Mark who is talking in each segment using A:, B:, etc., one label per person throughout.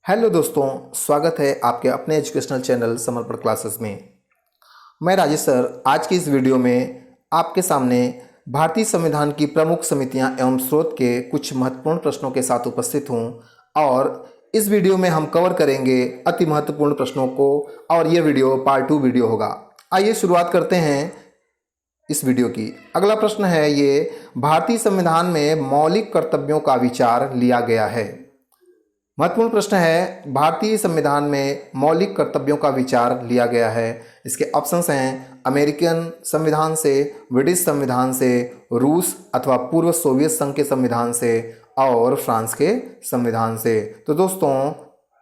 A: Hello दोस्तों, स्वागत है आपके अपने एजुकेशनल चैनल समर्पण क्लासेस में। मैं राजेश सर आज की इस वीडियो में आपके सामने भारतीय संविधान की प्रमुख समितियां एवं स्रोत के कुछ महत्वपूर्ण प्रश्नों के साथ उपस्थित हूं और इस वीडियो में हम कवर करेंगे अति महत्वपूर्ण प्रश्नों को और ये वीडियो पार्ट 2 वीडियो होगा। आइए शुरुआत करते हैं इस वीडियो की। अगला प्रश्न है ये, भारतीय संविधान में मौलिक कर्तव्यों का विचार लिया गया है। महत्वपूर्ण प्रश्न है, भारतीय संविधान में मौलिक कर्तव्यों का विचार लिया गया है। इसके ऑप्शंस हैं अमेरिकन संविधान से, ब्रिटिश संविधान से, रूस अथवा पूर्व सोवियत संघ के संविधान से और फ्रांस के संविधान से। तो दोस्तों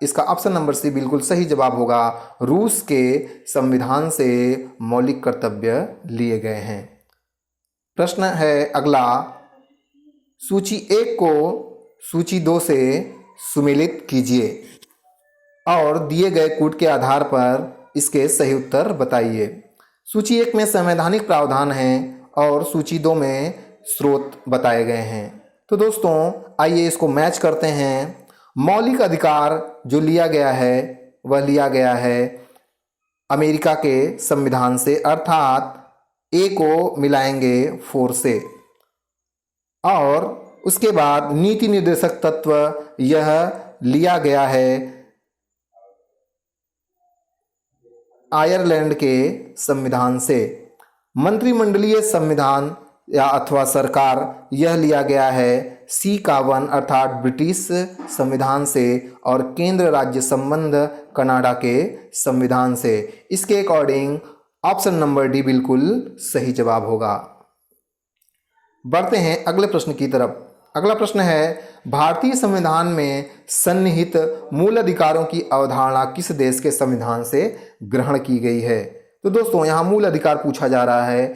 A: इसका ऑप्शन नंबर सी बिल्कुल सही जवाब होगा। रूस के संविधान से मौलिक कर्तव्य लिए गए हैं। प्रश्न है अगला, सूची 1 को सूची 2 से सुमेलित कीजिए और दिए गए कूट के आधार पर इसके सही उत्तर बताइए। सूची 1 में संवैधानिक प्रावधान हैं और सूची 2 में स्रोत बताए गए हैं। तो दोस्तों आइए इसको मैच करते हैं। मौलिक अधिकार जो लिया गया है वह लिया गया है अमेरिका के संविधान से, अर्थात ए को मिलाएंगे 4 से। और उसके बाद नीति निर्देशक तत्व यह लिया गया है आयरलैंड के संविधान से। मंत्रिमंडलीय संविधान या अथवा सरकार यह लिया गया है C-1 अर्थात ब्रिटिश संविधान से और केंद्र राज्य संबंध कनाडा के संविधान से। इसके अकॉर्डिंग ऑप्शन नंबर डी बिल्कुल सही जवाब होगा। बढ़ते हैं अगले प्रश्न की तरफ। अगला प्रश्न है, भारतीय संविधान में सन्निहित मूल अधिकारों की अवधारणा किस देश के संविधान से ग्रहण की गई है। तो दोस्तों यहाँ मूल अधिकार पूछा जा रहा है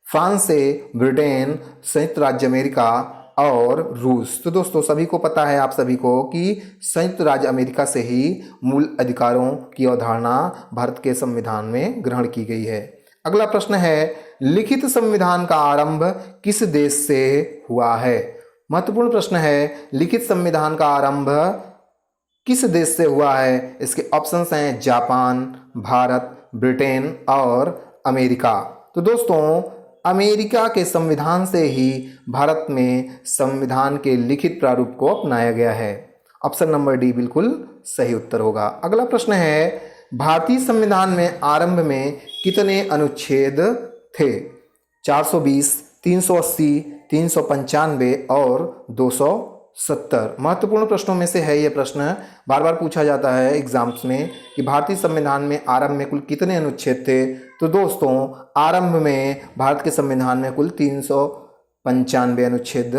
A: फ्रांस से, ब्रिटेन, संयुक्त राज्य अमेरिका और रूस। तो दोस्तों सभी को पता है, आप सभी को, कि संयुक्त राज्य अमेरिका से ही मूल अधिकारों की अवधारणा भारत के संविधान में ग्रहण की गई है। अगला प्रश्न है, लिखित संविधान का आरंभ किस देश से हुआ है। महत्वपूर्ण प्रश्न है, लिखित संविधान का आरंभ किस देश से हुआ है। इसके ऑप्शंस हैं जापान, भारत, ब्रिटेन और अमेरिका। तो दोस्तों अमेरिका के संविधान से ही भारत में संविधान के लिखित प्रारूप को अपनाया गया है। ऑप्शन नंबर डी बिल्कुल सही उत्तर होगा। अगला प्रश्न है, भारतीय संविधान में आरंभ में कितने अनुच्छेद थे। 420, 380, 395 और 270। महत्वपूर्ण प्रश्नों में से है ये प्रश्न, बार बार पूछा जाता है एग्जाम्स में कि भारतीय संविधान में आरंभ में कुल कितने अनुच्छेद थे। तो दोस्तों आरंभ में भारत के संविधान में कुल 395 अनुच्छेद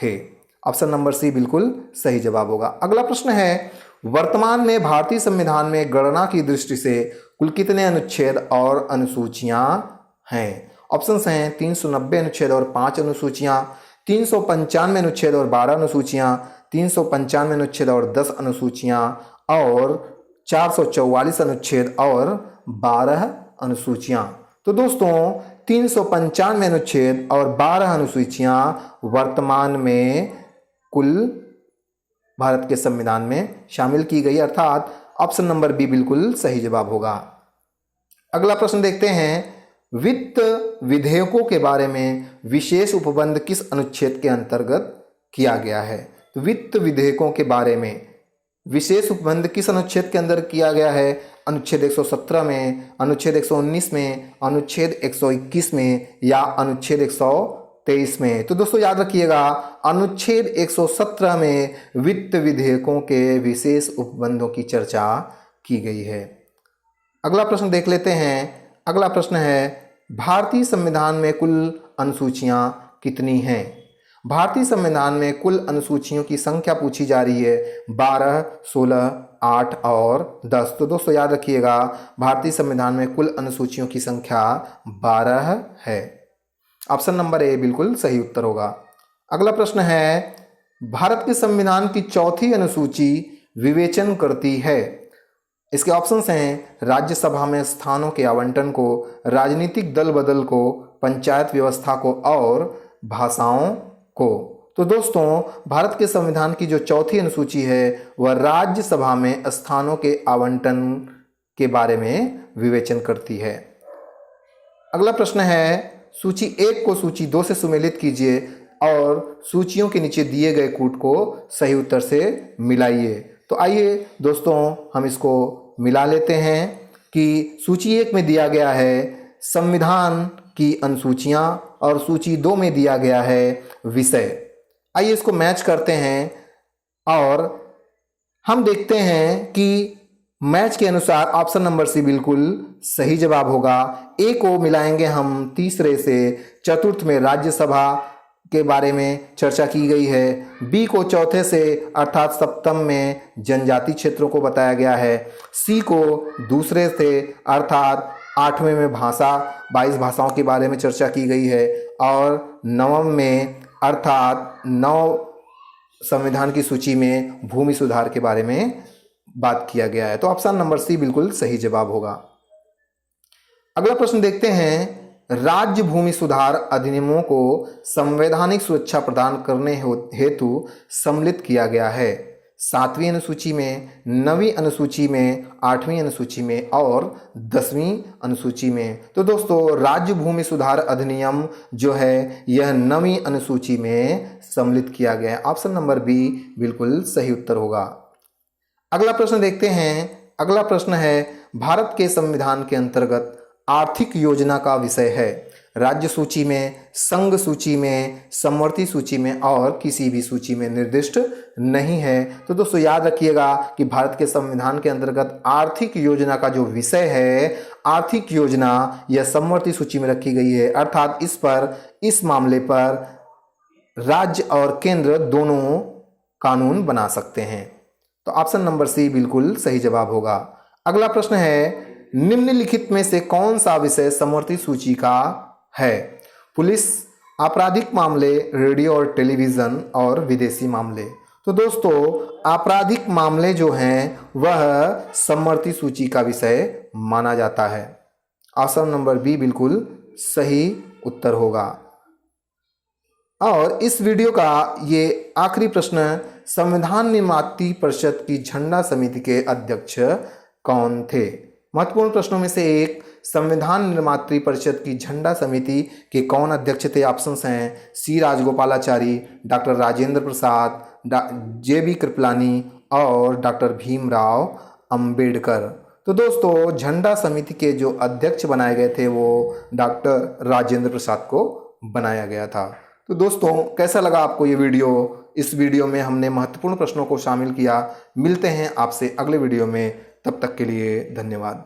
A: थे। ऑप्शन नंबर सी बिल्कुल सही जवाब होगा। अगला प्रश्न है, वर्तमान में भारतीय संविधान में गणना की दृष्टि से कुल कितने अनुच्छेद और अनुसूचियां हैं। ऑप्शंस हैं 390 अनुच्छेद और 5 अनुसूचियां, 395 अनुच्छेद और 12 अनुसूचियां, 395 अनुच्छेद और 10 अनुसूचियां और 444 अनुच्छेद और 12 अनुसूचियां। तो दोस्तों 395 अनुच्छेद और 12 अनुसूचियां वर्तमान में कुल भारत के संविधान में शामिल की गई, अर्थात ऑप्शन नंबर बी बिल्कुल सही जवाब होगा। अगला प्रश्न देखते हैं, वित्त विधेयकों के बारे में विशेष उपबंध किस अनुच्छेद के अंतर्गत किया गया है। तो वित्त विधेयकों के बारे में विशेष उपबंध किस अनुच्छेद के अंदर किया गया है। अनुच्छेद 117 में, अनुच्छेद 119 में, अनुच्छेद 121 में या अनुच्छेद 123 में। तो दोस्तों याद रखिएगा, अनुच्छेद 117 में वित्त विधेयकों के विशेष उपबंधों की चर्चा की गई है। अगला प्रश्न देख लेते हैं। अगला प्रश्न है, भारतीय संविधान में कुल अनुसूचियां कितनी हैं। भारतीय संविधान में कुल अनुसूचियों की संख्या पूछी जा रही है 12, 16, 8 और 10। तो दोस्तों याद रखिएगा, भारतीय संविधान में कुल अनुसूचियों की संख्या 12 है। ऑप्शन नंबर ए बिल्कुल सही उत्तर होगा। अगला प्रश्न है, भारत के संविधान की चौथी अनुसूची विवेचन करती है। इसके ऑप्शंस हैं राज्यसभा में स्थानों के आवंटन को, राजनीतिक दल बदल को, पंचायत व्यवस्था को और भाषाओं को। तो दोस्तों भारत के संविधान की जो चौथी अनुसूची है वह राज्यसभा में स्थानों के आवंटन के बारे में विवेचन करती है। अगला प्रश्न है, सूची 1 को सूची 2 से सुमेलित कीजिए और सूचियों के नीचे दिए गए कूट को सही उत्तर से मिलाइए। तो आइए दोस्तों हम इसको मिला लेते हैं कि सूची 1 में दिया गया है संविधान की अनुसूचियां और सूची 2 में दिया गया है विषय। आइए इसको मैच करते हैं और हम देखते हैं कि मैच के अनुसार ऑप्शन नंबर सी बिल्कुल सही जवाब होगा। ए को मिलाएंगे हम तीसरे से, चतुर्थ में राज्यसभा के बारे में चर्चा की गई है। बी को चौथे से अर्थात सप्तम में जनजाति क्षेत्रों को बताया गया है। सी को दूसरे से अर्थात 8वें में भाषा 22 भाषाओं के बारे में चर्चा की गई है और नवम में अर्थात 9 संविधान की सूची में भूमि सुधार के बारे में बात किया गया है। तो ऑप्शन नंबर सी बिल्कुल सही जवाब होगा। अगला प्रश्न देखते हैं, राज्य भूमि सुधार अधिनियमों को संवैधानिक सुरक्षा प्रदान करने हेतु सम्मिलित किया गया है 7वीं अनुसूची में, 9वीं अनुसूची में, 8वीं अनुसूची में और 10वीं अनुसूची में। तो दोस्तों राज्य भूमि सुधार अधिनियम जो है यह 9वीं अनुसूची में सम्मिलित किया गया है। ऑप्शन नंबर बी बिल्कुल सही उत्तर होगा। अगला प्रश्न देखते हैं। अगला प्रश्न है, भारत के संविधान के अंतर्गत आर्थिक योजना का विषय है राज्य सूची में, संघ सूची में, समवर्ती सूची में और किसी भी सूची में निर्दिष्ट नहीं है। तो दोस्तों याद रखिएगा कि भारत के संविधान के अंतर्गत आर्थिक योजना का जो विषय है, आर्थिक योजना यह समवर्ती सूची में रखी गई है, अर्थात इस मामले पर राज्य और केंद्र दोनों कानून बना सकते हैं। तो ऑप्शन नंबर सी बिल्कुल सही जवाब होगा। अगला प्रश्न है, निम्नलिखित में से कौन सा विषय समवर्ती सूची का है? पुलिस, आपराधिक मामले, रेडियो और टेलीविजन और विदेशी मामले। तो दोस्तों आपराधिक मामले जो हैं वह समवर्ती सूची का विषय माना जाता है। ऑप्शन नंबर बी बिल्कुल सही उत्तर होगा। और इस वीडियो का ये आखिरी प्रश्न, संविधान निर्मात्री परिषद की झंडा समिति के अध्यक्ष कौन थे? महत्वपूर्ण प्रश्नों में से एक, संविधान निर्मात्री परिषद की झंडा समिति के कौन अध्यक्ष थे? ऑप्शंस हैं सी राजगोपालाचारी, डॉक्टर राजेंद्र प्रसाद, जे.बी. कृपलानी और डॉक्टर भीमराव अंबेडकर। तो दोस्तों झंडा समिति के जो अध्यक्ष बनाए गए थे वो डॉक्टर राजेंद्र प्रसाद को बनाया गया था। तो दोस्तों कैसा लगा आपको ये वीडियो? इस वीडियो में हमने महत्वपूर्ण प्रश्नों को शामिल किया। मिलते हैं आपसे अगले वीडियो में, तब तक के लिए धन्यवाद।